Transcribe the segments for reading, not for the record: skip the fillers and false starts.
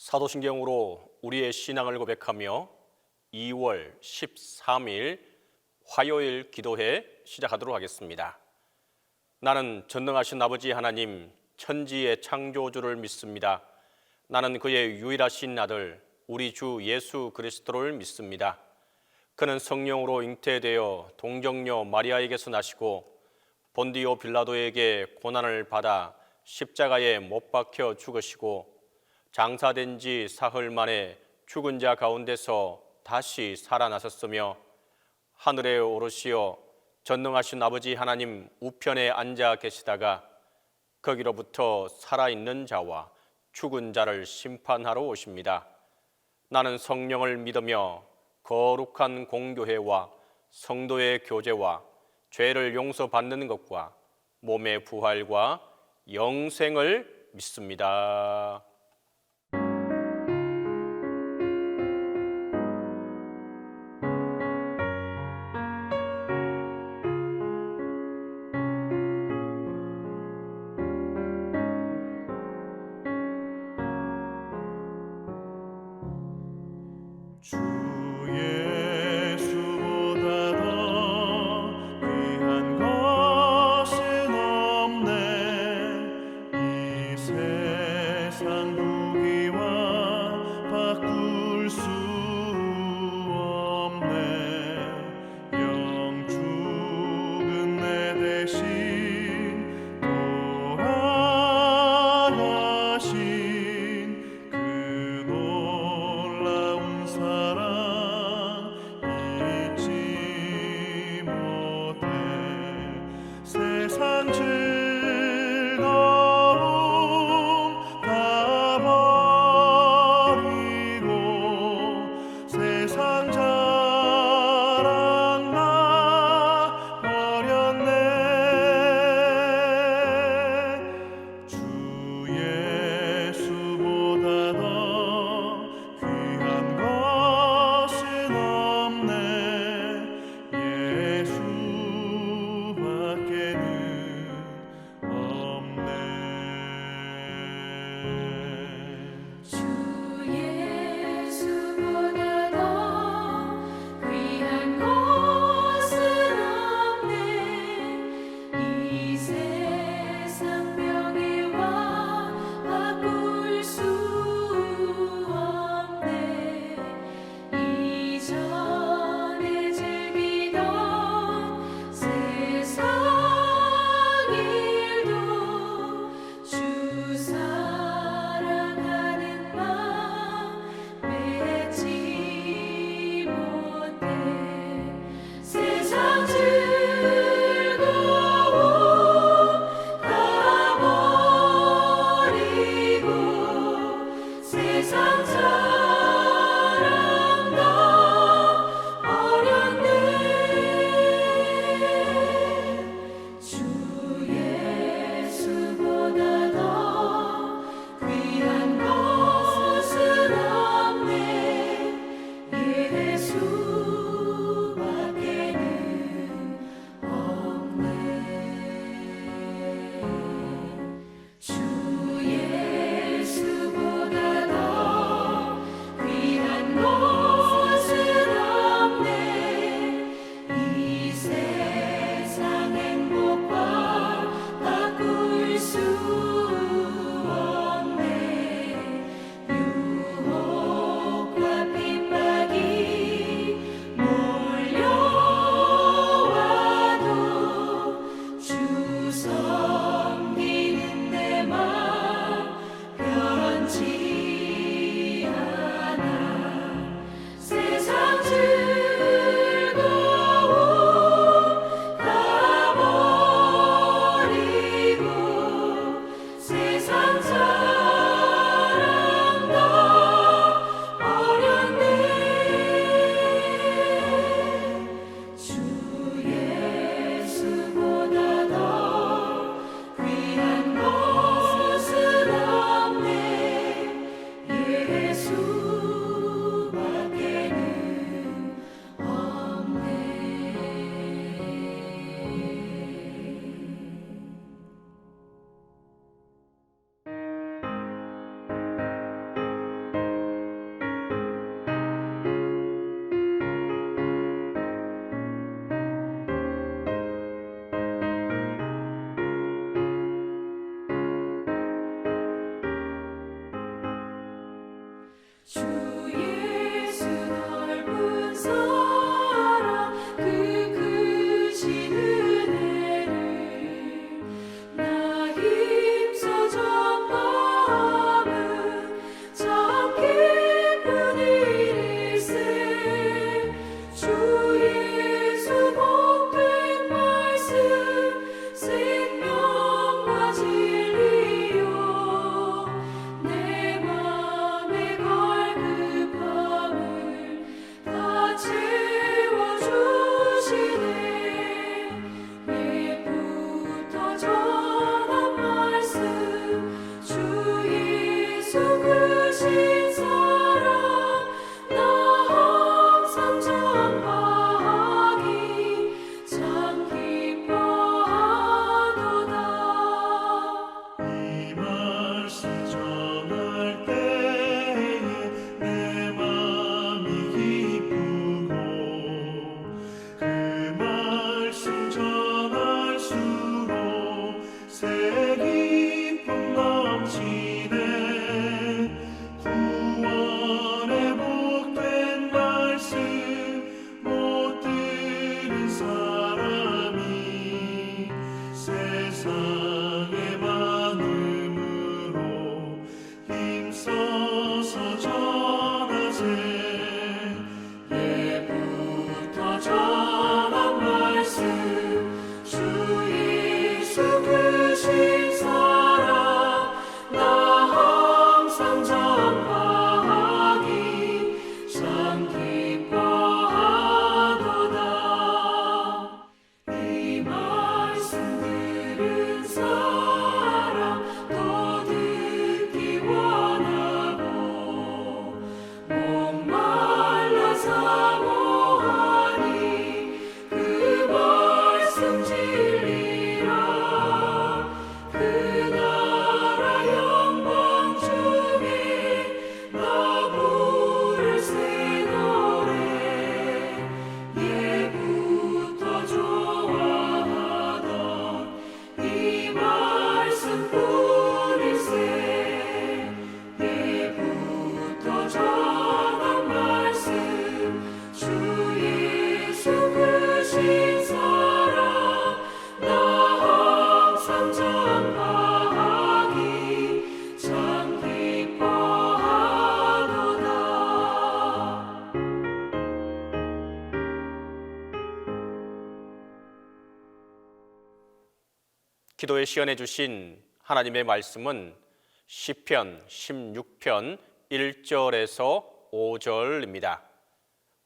사도신경으로 우리의 신앙을 고백하며 2월 13일 화요일 기도회 시작하도록 하겠습니다. 나는 전능하신 아버지 하나님 천지의 창조주를 믿습니다. 나는 그의 유일하신 아들 우리 주 예수 그리스도를 믿습니다. 그는 성령으로 잉태되어 동정녀 마리아에게서 나시고 본디오 빌라도에게 고난을 받아 십자가에 못 박혀 죽으시고 장사된 지 사흘 만에 죽은 자 가운데서 다시 살아나셨으며 하늘에 오르시어 전능하신 아버지 하나님 우편에 앉아 계시다가 거기로부터 살아있는 자와 죽은 자를 심판하러 오십니다. 나는 성령을 믿으며 거룩한 공교회와 성도의 교제와 죄를 용서받는 것과 몸의 부활과 영생을 믿습니다. 세상 즐거움 기도에 시연해 주신 하나님의 말씀은 시편 16편 1절에서 5절입니다.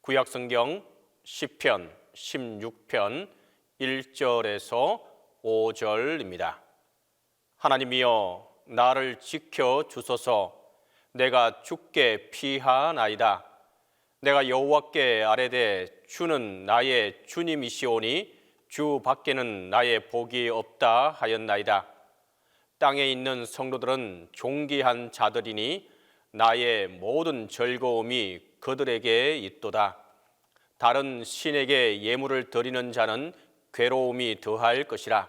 구약성경 시편 16편 1절에서 5절입니다. 하나님이여 나를 지켜 주소서. 내가 주께 피하나이다. 내가 여호와께 아뢰되 주는 나의 주님이시오니 주 밖에는 나의 복이 없다 하였나이다. 땅에 있는 성도들은 존귀한 자들이니 나의 모든 즐거움이 그들에게 있도다. 다른 신에게 예물을 드리는 자는 괴로움이 더할 것이라.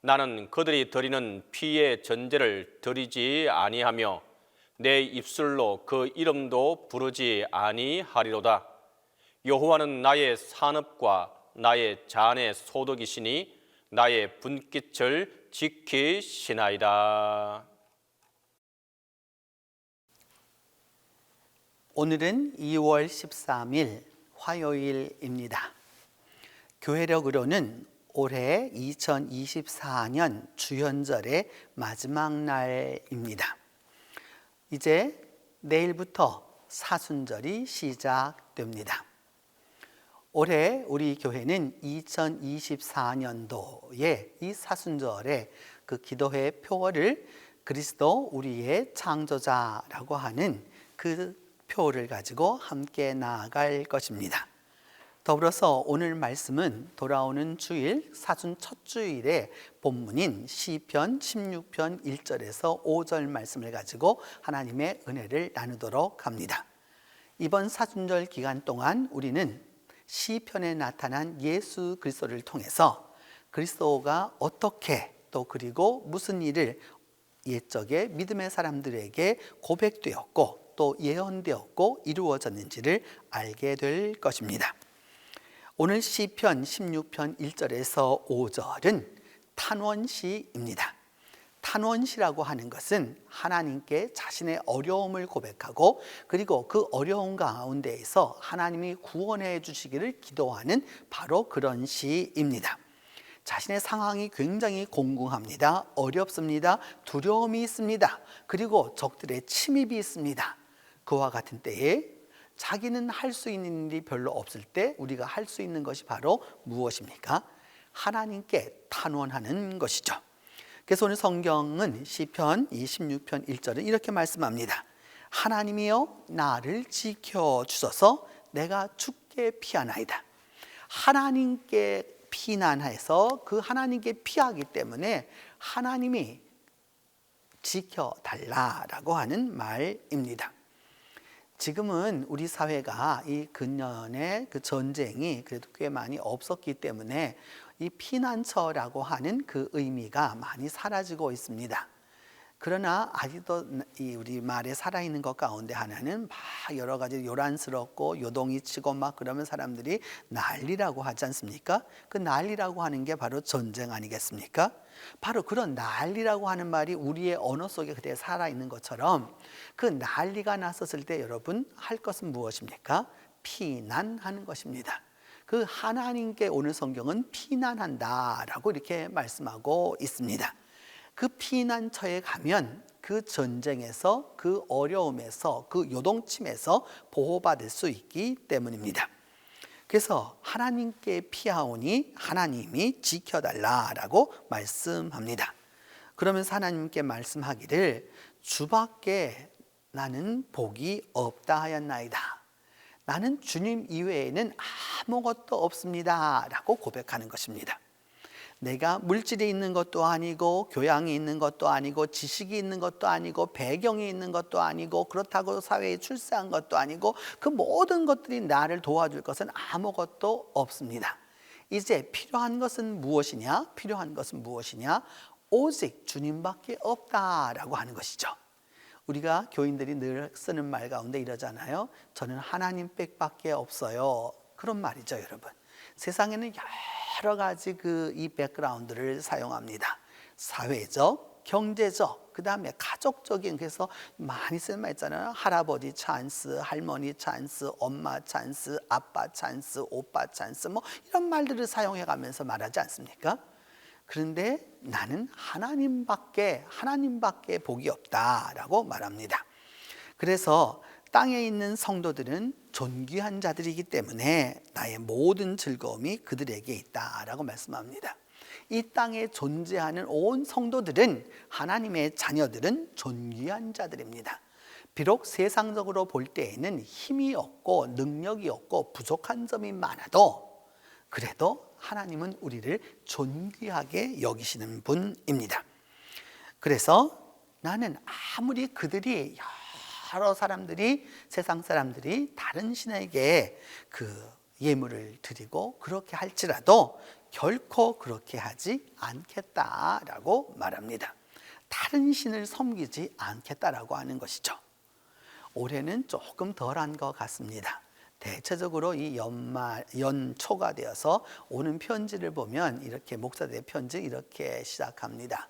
나는 그들이 드리는 피의 전제를 드리지 아니하며 내 입술로 그 이름도 부르지 아니하리로다. 여호와는 나의 산업과 나의 잔의 소득이시니 나의 분깃을 지키시나이다. 오늘은 2월 13일 화요일입니다. 교회력으로는 올해 2024년 주현절의 마지막 날입니다. 이제 내일부터 사순절이 시작됩니다. 올해 우리 교회는 2024년도에 이 사순절에 그 기도회 표어를 그리스도 우리의 창조자라고 하는 그 표를 가지고 함께 나아갈 것입니다. 더불어서 오늘 말씀은 돌아오는 주일 사순 첫 주일의 본문인 시편 16편 1절에서 5절 말씀을 가지고 하나님의 은혜를 나누도록 합니다. 이번 사순절 기간 동안 우리는 시편에 나타난 예수 그리스도를 통해서 그리스도가 어떻게 또 그리고 무슨 일을 옛적에 믿음의 사람들에게 고백되었고 또 예언되었고 이루어졌는지를 알게 될 것입니다. 오늘 시편 16편 1절에서 5절은 탄원시입니다. 탄원시라고 하는 것은 하나님께 자신의 어려움을 고백하고 그리고 그 어려움 가운데에서 하나님이 구원해 주시기를 기도하는 바로 그런 시입니다. 자신의 상황이 굉장히 공공합니다. 어렵습니다. 두려움이 있습니다. 그리고 적들의 침입이 있습니다. 그와 같은 때에 자기는 할 수 있는 일이 별로 없을 때 우리가 할 수 있는 것이 바로 무엇입니까? 하나님께 탄원하는 것이죠. 그래서 오늘 성경은 시편 26편 1절은 이렇게 말씀합니다. 하나님이여 나를 지켜주소서. 내가 주께 피하나이다. 하나님께 피난해서 그 하나님께 피하기 때문에 하나님이 지켜달라라고 하는 말입니다. 지금은 우리 사회가 이 근년에 그 전쟁이 그래도 꽤 많이 없었기 때문에 이 피난처라고 하는 그 의미가 많이 사라지고 있습니다. 그러나 아직도 우리 말에 살아있는 것 가운데 하나는 막 여러 가지 요란스럽고 요동이 치고 막 그러면 사람들이 난리라고 하지 않습니까? 그 난리라고 하는 게 바로 전쟁 아니겠습니까? 바로 그런 난리라고 하는 말이 우리의 언어 속에 그대로 살아있는 것처럼 그 난리가 났었을 때 여러분 할 것은 무엇입니까? 피난하는 것입니다. 그 하나님께 오늘 성경은 피난한다라고 이렇게 말씀하고 있습니다. 그 피난처에 가면 그 전쟁에서 그 어려움에서 그 요동침에서 보호받을 수 있기 때문입니다. 그래서 하나님께 피하오니 하나님이 지켜달라라고 말씀합니다. 그러면서 하나님께 말씀하기를 주밖에 나는 복이 없다 하였나이다. 나는 주님 이외에는 아무것도 없습니다 라고 고백하는 것입니다. 내가 물질이 있는 것도 아니고 교양이 있는 것도 아니고 지식이 있는 것도 아니고 배경이 있는 것도 아니고 그렇다고 사회에 출세한 것도 아니고 그 모든 것들이 나를 도와줄 것은 아무것도 없습니다. 이제 필요한 것은 무엇이냐? 필요한 것은 무엇이냐? 오직 주님밖에 없다라고 하는 것이죠. 우리가 교인들이 늘 쓰는 말 가운데 이러잖아요. 저는 하나님 빽밖에 없어요. 그런 말이죠, 여러분. 세상에는 여러 가지 이 백그라운드를 사용합니다. 사회적, 경제적, 그 다음에 가족적인, 그래서 많이 쓰는 말 있잖아요. 할아버지 찬스, 할머니 찬스, 엄마 찬스, 아빠 찬스, 오빠 찬스, 뭐 이런 말들을 사용해 가면서 말하지 않습니까? 그런데 나는 하나님밖에 복이 없다라고 말합니다. 그래서 땅에 있는 성도들은 존귀한 자들이기 때문에 나의 모든 즐거움이 그들에게 있다라고 말씀합니다. 이 땅에 존재하는 온 성도들은, 하나님의 자녀들은 존귀한 자들입니다. 비록 세상적으로 볼 때에는 힘이 없고 능력이 없고 부족한 점이 많아도, 그래도 하나님은 우리를 존귀하게 여기시는 분입니다. 그래서 나는 아무리 그들이, 여러 사람들이, 세상 사람들이 다른 신에게 그 예물을 드리고 그렇게 할지라도 결코 그렇게 하지 않겠다라고 말합니다. 다른 신을 섬기지 않겠다라고 하는 것이죠. 올해는 조금 덜한 것 같습니다. 대체적으로 이 연초가 되어서 오는 편지를 보면 이렇게, 목사들의 편지 이렇게 시작합니다.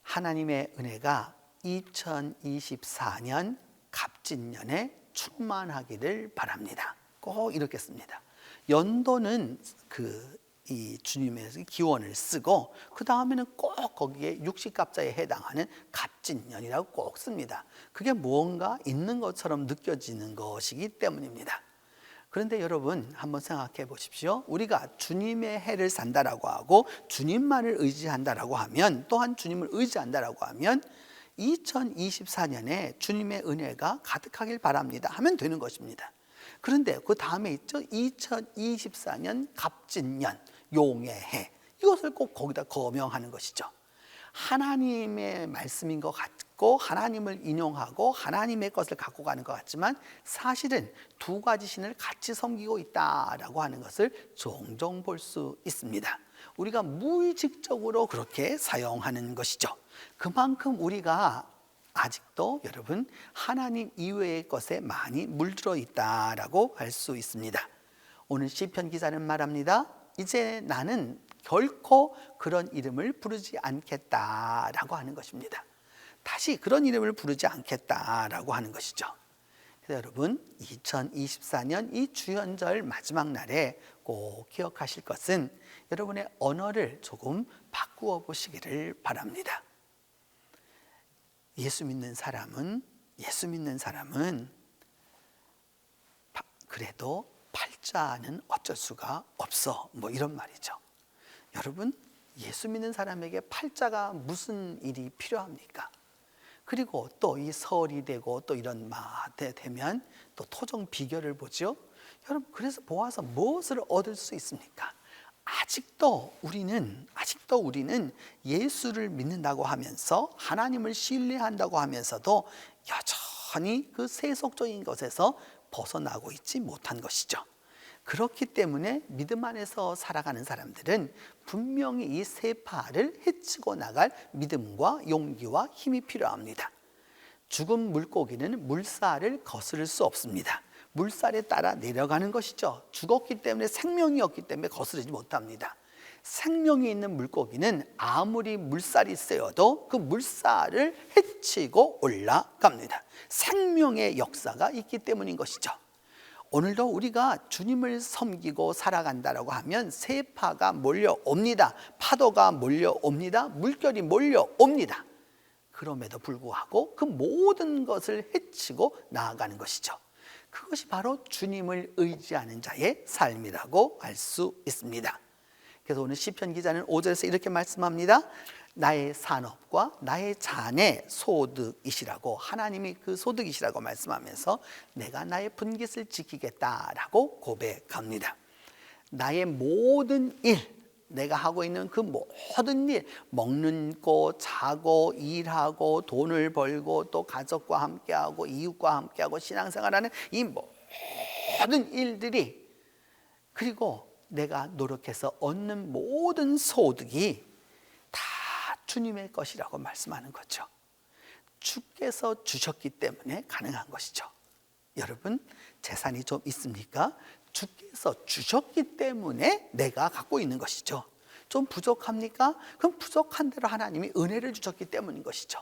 하나님의 은혜가 2024년 갑진년에 충만하기를 바랍니다. 꼭 이렇게 씁니다. 연도는 이 주님의 기원을 쓰고, 그 다음에는 꼭 거기에 육식갑자에 해당하는 갑진년이라고 꼭 씁니다. 그게 무언가 있는 것처럼 느껴지는 것이기 때문입니다. 그런데 여러분, 한번 생각해 보십시오. 우리가 주님의 해를 산다라고 하고 주님만을 의지한다라고 하면, 또한 주님을 의지한다라고 하면 2024년에 주님의 은혜가 가득하길 바랍니다 하면 되는 것입니다. 그런데 그 다음에 있죠. 2024년 갑진년, 용의 해. 이것을 꼭 거기다 거명하는 것이죠. 하나님의 말씀인 것 같고 하나님을 인용하고 하나님의 것을 갖고 가는 것 같지만, 사실은 두 가지 신을 같이 섬기고 있다라고 하는 것을 종종 볼 수 있습니다. 우리가 무의식적으로 그렇게 사용하는 것이죠. 그만큼 우리가 아직도, 여러분, 하나님 이외의 것에 많이 물들어 있다라고 할 수 있습니다. 오늘 시편 기자는 말합니다. 이제 나는 결코 그런 이름을 부르지 않겠다라고 하는 것입니다. 다시 그런 이름을 부르지 않겠다라고 하는 것이죠. 그래서 여러분, 2024년 이 주연절 마지막 날에 꼭 기억하실 것은, 여러분의 언어를 조금 바꾸어 보시기를 바랍니다. 예수 믿는 사람은 그래도 팔자는 어쩔 수가 없어, 뭐 이런 말이죠. 여러분, 예수 믿는 사람에게 팔자가 무슨 일이 필요합니까? 그리고 또 이 설이 되고 또 이런 마대 되면 또 토종 비결을 보죠. 여러분, 그래서 보아서 무엇을 얻을 수 있습니까? 아직도 우리는 예수를 믿는다고 하면서, 하나님을 신뢰한다고 하면서도 여전히 그 세속적인 것에서 벗어나고 있지 못한 것이죠. 그렇기 때문에 믿음 안에서 살아가는 사람들은 분명히 이 세파를 헤치고 나갈 믿음과 용기와 힘이 필요합니다. 죽은 물고기는 물살을 거스를 수 없습니다. 물살에 따라 내려가는 것이죠. 죽었기 때문에, 생명이 없기 때문에 거스르지 못합니다. 생명이 있는 물고기는 아무리 물살이 세어도 그 물살을 헤치고 올라갑니다. 생명의 역사가 있기 때문인 것이죠. 오늘도 우리가 주님을 섬기고 살아간다라고 하면 세파가 몰려옵니다. 파도가 몰려옵니다. 물결이 몰려옵니다. 그럼에도 불구하고 그 모든 것을 헤치고 나아가는 것이죠. 그것이 바로 주님을 의지하는 자의 삶이라고 할 수 있습니다. 그래서 오늘 시편 기자는 5절에서 이렇게 말씀합니다. 나의 산업과 나의 잔의 소득이시라고, 하나님이 그 소득이시라고 말씀하면서 내가 나의 분깃을 지키겠다라고 고백합니다. 나의 모든 일, 내가 하고 있는 그 모든 일, 먹는 거, 자고, 일하고, 돈을 벌고, 또 가족과 함께하고, 이웃과 함께하고, 신앙생활하는 이 모든 일들이, 그리고 내가 노력해서 얻는 모든 소득이 다 주님의 것이라고 말씀하는 거죠. 주께서 주셨기 때문에 가능한 것이죠. 여러분, 재산이 좀 있습니까? 주께서 주셨기 때문에 내가 갖고 있는 것이죠. 좀 부족합니까? 그럼 부족한 대로 하나님이 은혜를 주셨기 때문인 것이죠.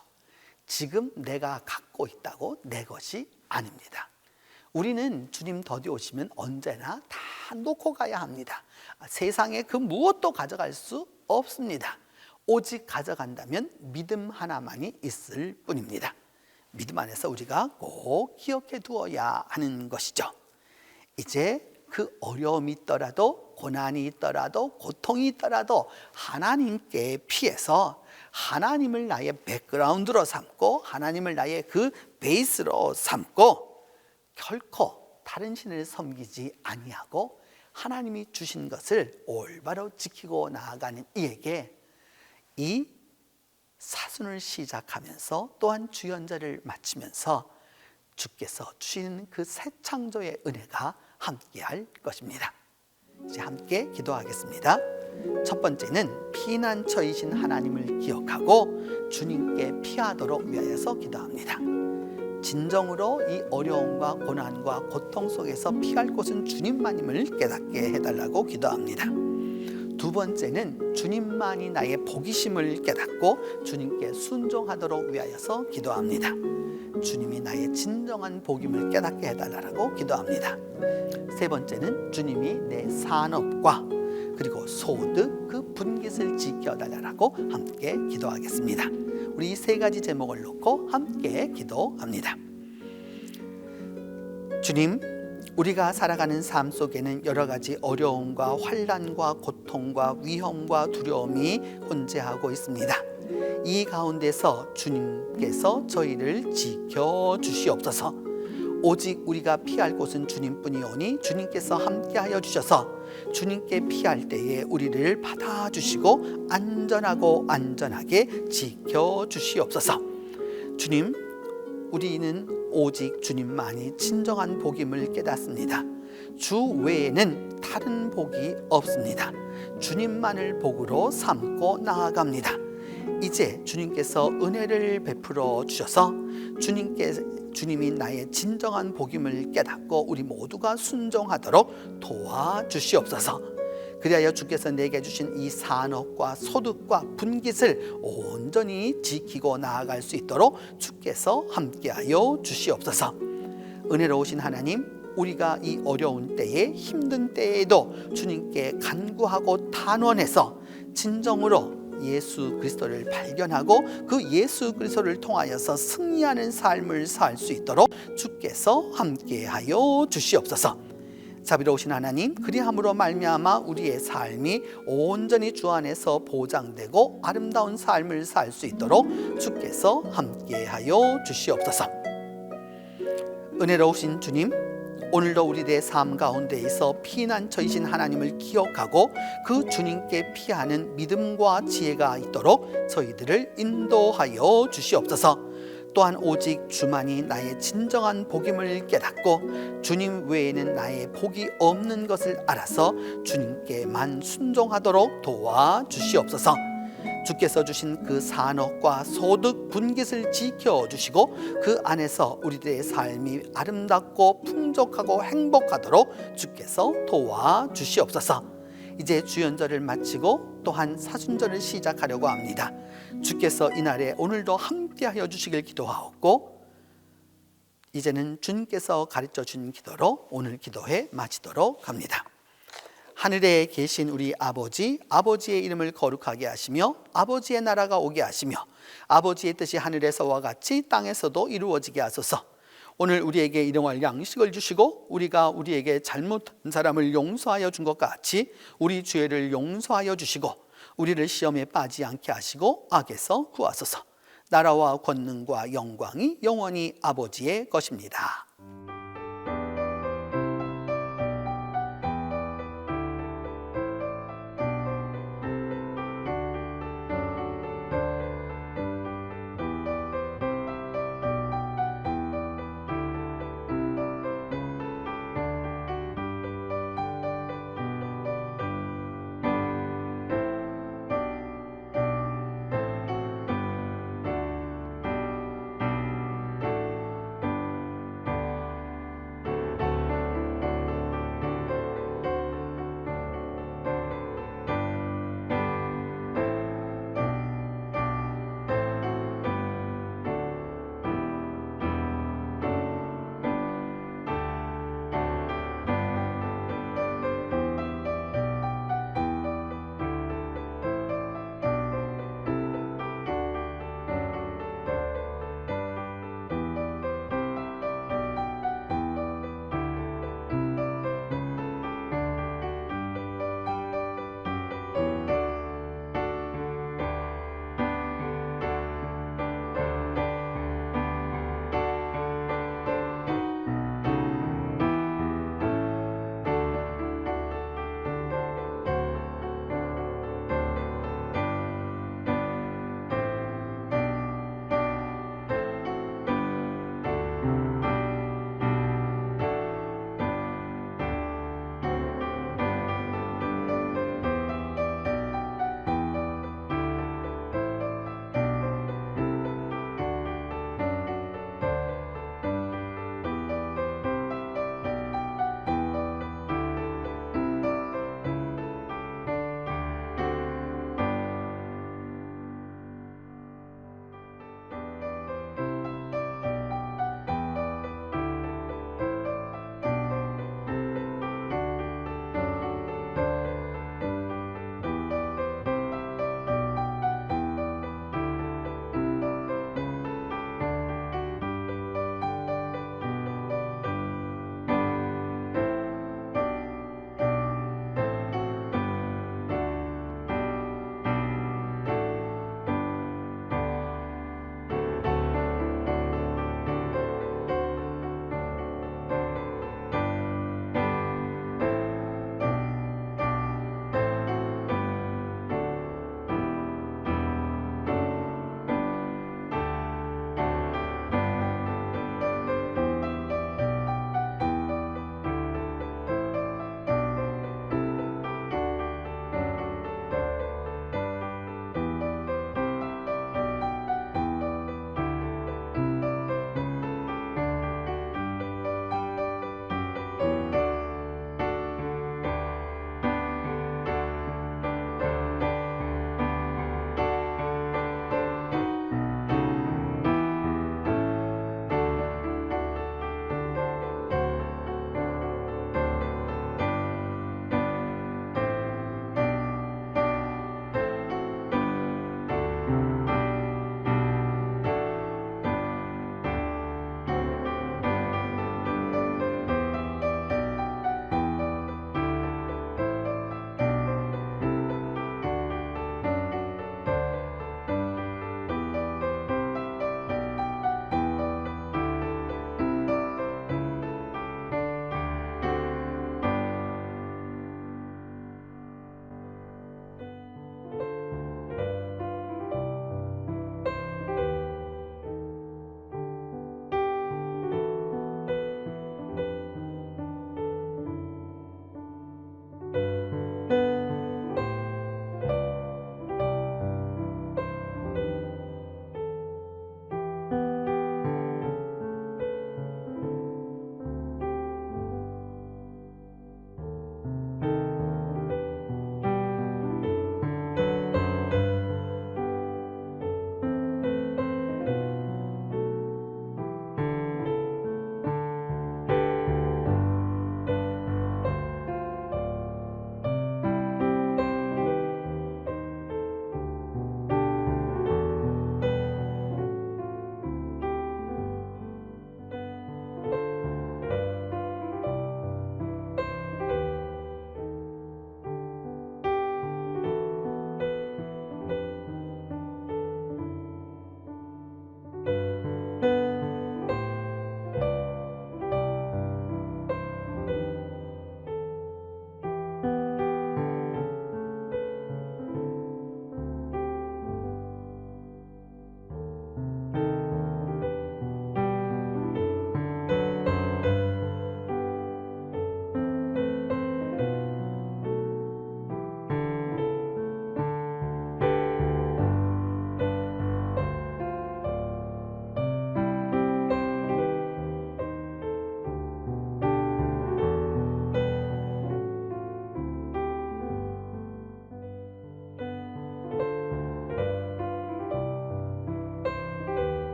지금 내가 갖고 있다고 내 것이 아닙니다. 우리는 주님 더디 오시면 언제나 다 놓고 가야 합니다. 세상에 그 무엇도 가져갈 수 없습니다. 오직 가져간다면 믿음 하나만이 있을 뿐입니다. 믿음 안에서 우리가 꼭 기억해 두어야 하는 것이죠. 이제 그 어려움이 있더라도, 고난이 있더라도, 고통이 있더라도 하나님께 피해서 하나님을 나의 백그라운드로 삼고 하나님을 나의 그 베이스로 삼고 결코 다른 신을 섬기지 아니하고 하나님이 주신 것을 올바로 지키고 나아가는 이에게 이 사순을 시작하면서 또한 주연절을 마치면서 주께서 주시는 그 새 창조의 은혜가 함께할 것입니다. 이제 함께 기도하겠습니다. 첫 번째는 피난처이신 하나님을 기억하고 주님께 피하도록 위하여서 기도합니다. 진정으로 이 어려움과 고난과 고통 속에서 피할 곳은 주님만임을 깨닫게 해달라고 기도합니다. 두 번째는 주님만이 나의 복이심을 깨닫고 주님께 순종하도록 위하여서 기도합니다. 주님이 나의 진정한 복임을 깨닫게 해달라고 기도합니다. 세 번째는 주님이 내 산업과 그리고 소득 그 분깃을 지켜달라고 함께 기도하겠습니다. 우리 이 세 가지 제목을 놓고 함께 기도합니다. 주님, 우리가 살아가는 삶 속에는 여러 가지 어려움과 환난과 고통과 위험과 두려움이 혼재하고 있습니다. 이 가운데서 주님께서 저희를 지켜주시옵소서. 오직 우리가 피할 곳은 주님뿐이오니 주님께서 함께하여 주셔서 주님께 피할 때에 우리를 받아주시고 안전하게 지켜주시옵소서. 주님, 우리는 오직 주님만이 진정한 복임을 깨닫습니다. 주 외에는 다른 복이 없습니다. 주님만을 복으로 삼고 나아갑니다. 이제 주님께서 은혜를 베풀어 주셔서 주님이 나의 진정한 복임을 깨닫고 우리 모두가 순종하도록 도와주시옵소서. 그리하여 주께서 내게 주신 이 산업과 소득과 분깃을 온전히 지키고 나아갈 수 있도록 주께서 함께하여 주시옵소서. 은혜로우신 하나님, 우리가 이 어려운 때에 힘든 때에도 주님께 간구하고 탄원해서 진정으로 예수 그리스도를 발견하고 그 예수 그리스도를 통하여서 승리하는 삶을 살 수 있도록 주께서 함께하여 주시옵소서. 자비로우신 하나님, 그리함으로 말미암아 우리의 삶이 온전히 주 안에서 보장되고 아름다운 삶을 살 수 있도록 주께서 함께하여 주시옵소서. 은혜로우신 주님, 오늘도 우리의 삶 가운데에서 피난처이신 하나님을 기억하고 그 주님께 피하는 믿음과 지혜가 있도록 저희들을 인도하여 주시옵소서. 또한 오직 주만이 나의 진정한 복임을 깨닫고 주님 외에는 나의 복이 없는 것을 알아서 주님께만 순종하도록 도와주시옵소서. 주께서 주신 그 산업과 소득 분깃을 지켜주시고 그 안에서 우리들의 삶이 아름답고 풍족하고 행복하도록 주께서 도와주시옵소서. 이제 주연절을 마치고 또한 사순절을 시작하려고 합니다. 주께서 이날에 오늘도 함께하여 주시길 기도하옵고 이제는 주님께서 가르쳐 준 기도로 오늘 기도회 마치도록 합니다. 하늘에 계신 우리 아버지, 아버지의 이름을 거룩하게 하시며 아버지의 나라가 오게 하시며 아버지의 뜻이 하늘에서와 같이 땅에서도 이루어지게 하소서. 오늘 우리에게 일용할 양식을 주시고 우리가 우리에게 잘못한 사람을 용서하여 준 것 같이 우리 죄를 용서하여 주시고 우리를 시험에 빠지지 않게 하시고 악에서 구하소서. 나라와 권능과 영광이 영원히 아버지의 것입니다.